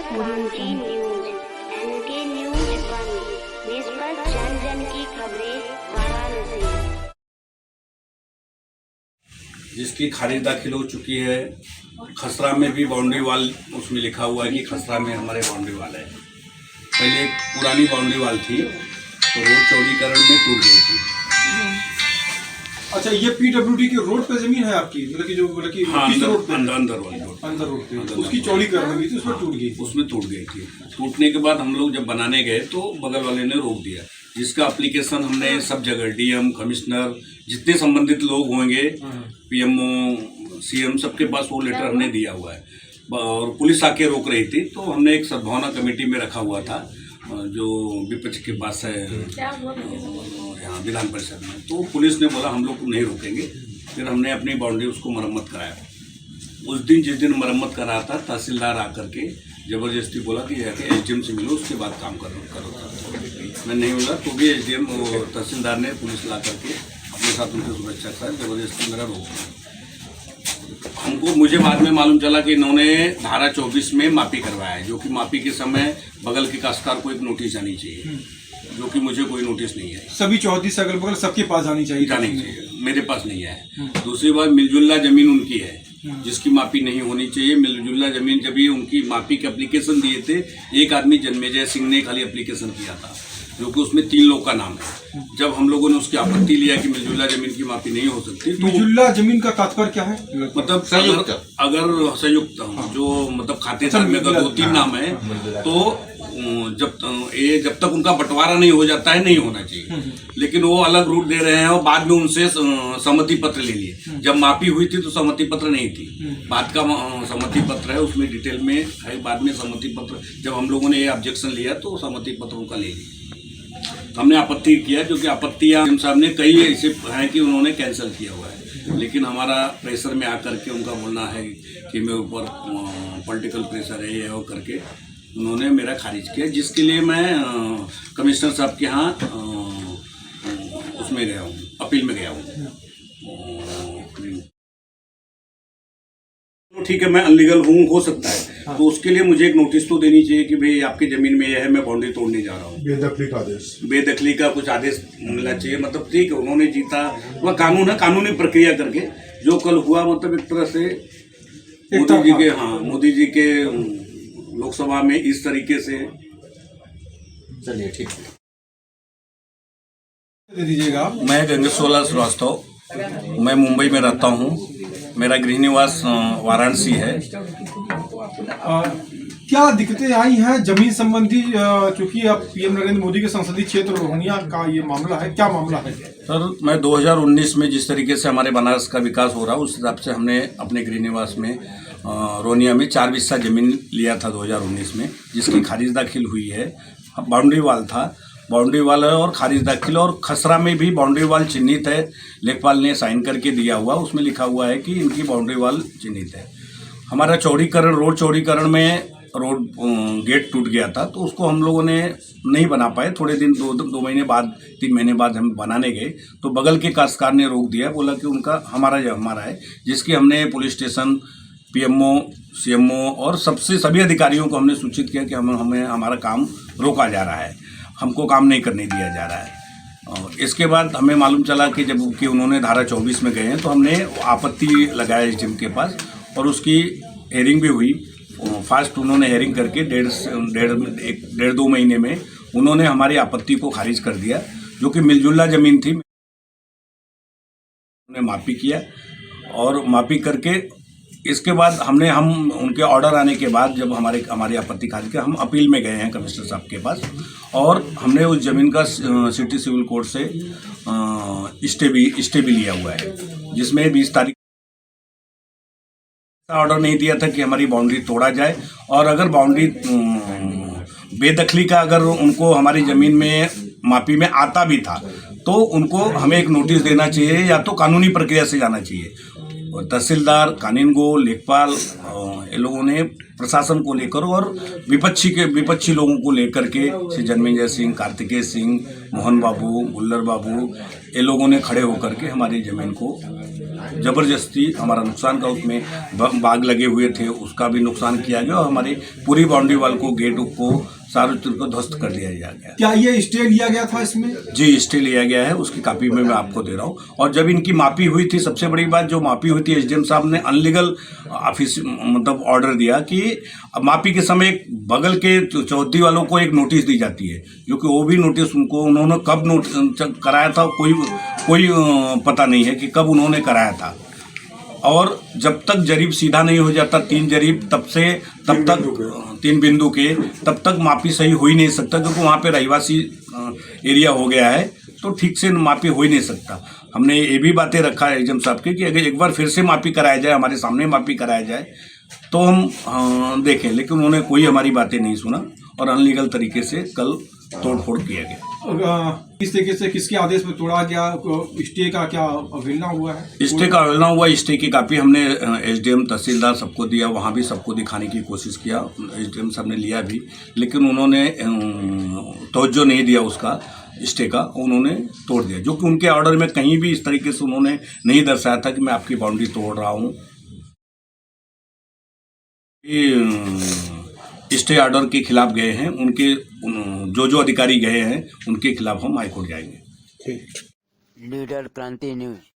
ऊंची news, N K news 1, निष्पक्ष जन जन की खबरें वाराणसी। जिसकी खारिज दाखिल हो चुकी है। खसरा में भी बाउंड्री वाल उसमें लिखा हुआ है कि खसरा में हमारे बाउंड्री वाल है। पहले एक पुरानी बाउंड्री वाल थी तो रोड चौड़ीकरण में टूट गई थी। अच्छा, ये पीडब्ल्यूडी के रोड पे जमीन है आपकी, मतलब कि जो मतलब कि हाँ, किस रोड पे? अंदर वाली रोड, अंदर रोड पे उसकी चौड़ीकरण हुई थी, उसमें टूट गई थी। उसमें टूट गई थी। टूटने के बाद हम लोग जब बनाने गए तो बगल वाले ने रोक दिया, जिसका एप्लीकेशन हमने सब जगह डीएम, कमिश्नर, जितने संबंधित लोग होंगे, पीएमओ, सीएम, सबके पास वो लेटर हमने दिया हुआ है। और पुलिस आके रोक रही थी तो हमने एक सद्भावना कमेटी में रखा हुआ था जो विपक्ष के पास है यहाँ विधान परिषद में। तो पुलिस ने बोला हम लोग नहीं रोकेंगे। फिर हमने अपनी बाउंड्री उसको मरम्मत कराया। उस दिन जिस दिन मरम्मत करा था, तहसीलदार आकर के जबरदस्ती बोला कि जाके एसडीएम से मिलो, उसके बाद काम करो। मैं नहीं बोला तो भी एसडीएम तहसीलदार ने पुलिस ला करके अपने साथ उनकी सुरक्षा के साथ जबरदस्ती मेरा रोक दिया। मुझे बाद में मालूम चला कि इन्होंने धारा 24 में मापी करवाया है, जो कि मापी के समय बगल के काश्तकार को एक नोटिस आनी चाहिए, जो कि मुझे कोई नोटिस नहीं है। सभी 34 अगल बगल सबके पास जानी चाहिए, मेरे पास नहीं है। दूसरी बात, मिलजुल्ला जमीन उनकी है जिसकी मापी नहीं होनी चाहिए। मिलजुल्ला जमीन जब भी उनकी मापी के एप्लीकेशन दिए थे, एक आदमी जन्मेजय सिंह ने खाली एप्लीकेशन किया था, जो कि उसमें 3 लोग का नाम है। जब हम लोगों ने उसकी आपत्ति लिया कि मिलजुल्ला जमीन की मापी नहीं हो सकती, तो मिलजुल्ला जमीन का तात्पर्य क्या है? मतलब अगर संयुक्त जो मतलब खातेदार में अगर 2-3 नाम है तो जब तक उनका बंटवारा नहीं हो जाता है नहीं होना चाहिए। लेकिन वो अलग रूट दे रहे हैं और बाद में उनसे सहमति पत्र ले लिए। जब मापी हुई थी तो सहमति पत्र नहीं थी, बाद का सहमति पत्र है, उसमें डिटेल में है। बाद में सहमति पत्र जब हम लोगों ने ये ऑब्जेक्शन लिया तो सहमति पत्र उनका ले लिया। हमने आपत्ति किया, जो कि आपत्तियां साहब ने कई ऐसे हैं कि उन्होंने कैंसिल किया हुआ है। लेकिन हमारा प्रेशर में आकर के उनका बोलना है कि मेरे ऊपर पॉलिटिकल प्रेशर है, ये और करके उन्होंने मेरा खारिज किया, जिसके लिए मैं कमिश्नर साहब के यहाँ उसमें गया हूँ, अपील में गया हूँ। ठीक है, मैं अनलीगल हूँ, हो सकता है। हाँ। तो उसके लिए मुझे एक नोटिस तो देनी चाहिए कि भाई आपकी जमीन में यह है, मैं बाउंड्री तोड़ने जा रहा हूँ। बेदखली का आदेश, बेदखली का कुछ आदेश मिलना चाहिए। मतलब ठीक है, उन्होंने जीता, वह कानून है, कानूनी प्रक्रिया करके जो कल हुआ, मतलब एक तरह से मोदी जी के लोकसभा में इस तरीके से। चलिए ठीक है, दे दीजिएगा। मैं गंगेशोला श्रीवास्तव, मैं मुंबई में रहता हूँ। मेरा गृह निवास वाराणसी है। क्या दिक्कतें आई हैं जमीन संबंधी, क्योंकि अब पीएम नरेंद्र मोदी के संसदीय क्षेत्र रोहनिया का ये मामला है, क्या मामला है? सर, मैं 2019 में जिस तरीके से हमारे बनारस का विकास हो रहा, उस हिसाब से हमने अपने गृह निवास में रोहनिया में 4 बिस्सा जमीन लिया था 2019 में, जिसकी खारिज दाखिल हुई है। बाउंड्री वाल था, बाउंड्री वाल है और खारिज दाखिल। और खसरा में भी बाउंड्री वाल चिन्हित है, लेखपाल ने साइन करके दिया हुआ, उसमें लिखा हुआ है कि इनकी बाउंड्री वाल चिन्हित है। हमारा चौड़ीकरण, रोड चौड़ीकरण में रोड गेट टूट गया था, तो उसको हम लोगों ने नहीं बना पाए। थोड़े दिन 2 महीने बाद, 3 महीने बाद हम बनाने गए तो बगल के काश्तकार ने रोक दिया, बोला कि उनका हमारा है, जिसकी हमने पुलिस स्टेशन, पीएमओ, सीएमओ और सभी अधिकारियों को हमने सूचित किया कि हमें हमारा काम रोका जा रहा है, हमको काम नहीं करने दिया जा रहा है। और इसके बाद हमें मालूम चला कि जब कि उन्होंने धारा 24 में गए हैं, तो हमने आपत्ति लगाया एसडीएम के पास और उसकी हेयरिंग भी हुई। फास्ट उन्होंने हेयरिंग करके 1.5-2 महीने में उन्होंने हमारी आपत्ति को खारिज कर दिया, जो कि मिलजुल्ला जमीन थी। उन्होंने मापी किया और मापी करके इसके बाद हम उनके ऑर्डर आने के बाद जब हमारी आपत्ति खारिज की, हम अपील में गए हैं कमिश्नर साहब के पास और हमने उस जमीन का सिटी सिविल कोर्ट से स्टे भी लिया हुआ है, जिसमें 20 तारीख ऑर्डर नहीं दिया था कि हमारी बाउंड्री तोड़ा जाए। और अगर बाउंड्री बेदखली का अगर उनको हमारी ज़मीन में मापी में आता भी था तो उनको हमें एक नोटिस देना चाहिए या तो कानूनी प्रक्रिया से जाना चाहिए। और तहसीलदार, कानूनगो, लेखपाल ये लोगों ने प्रशासन को लेकर और विपक्षी लोगों को लेकर के श्री जन्मेजय सिंह, कार्तिकेय सिंह, मोहन बाबू, गुल्लर बाबू ये लोगों ने खड़े होकर के हमारी ज़मीन को ज़बरदस्ती हमारा नुकसान का, उसमें बाग लगे हुए थे उसका भी नुकसान किया गया और हमारी पूरी बाउंड्री वाल को, गेट को, सारे चीज़ को ध्वस्त कर दिया गया। क्या ये स्टे लिया गया था इसमें? जी, स्टे लिया गया है, उसकी कॉपी में मैं आपको दे रहा हूँ। और जब इनकी मापी हुई थी, सबसे बड़ी बात जो मापी हुई थी, एसडीएम साहब ने अनलीगल ऑफिस मतलब ऑर्डर दिया कि मापी के समय एक बगल के चौहद्दी वालों को एक नोटिस दी जाती है, जो कि वो भी नोटिस उनको उन्होंने कब नोटिस कराया था कोई पता नहीं है कि कब उन्होंने कराया था। और जब तक जरीब सीधा नहीं हो जाता 3 जरीब तब तक 3 बिंदु के तब तक मापी सही हो ही नहीं सकता, क्योंकि वहाँ पे रहिवासी एरिया हो गया है तो ठीक से मापी हो ही नहीं सकता। हमने ये भी बातें रखा है एसडीएम साहब के कि अगर एक बार फिर से मापी कराया जाए, हमारे सामने मापी कराया जाए तो हम देखें, लेकिन उन्होंने कोई हमारी बातें नहीं सुना और अनलीगल तरीके से कल तोड़फोड़ किया गया। किस तरीके से किसके आदेश पर तोड़ा गया? स्टे का क्या अवहेलना हुआ है? स्टे का अवहेलना हुआ। स्टे की कॉपी हमने एसडीएम, तहसीलदार सबको दिया, वहाँ भी सबको दिखाने की कोशिश किया, एसडीएम साहब ने लिया भी, लेकिन उन्होंने तवज्जो नहीं दिया उसका, स्टे का उन्होंने तोड़ दिया, जो कि उनके ऑर्डर में कहीं भी इस तरीके से उन्होंने नहीं दर्शाया था कि मैं आपकी बाउंड्री तोड़ रहा हूँ। स्टे ऑर्डर के खिलाफ गए हैं, उनके जो अधिकारी गए हैं उनके खिलाफ हम हाईकोर्ट जाएंगे। लीडर क्रांति न्यूज।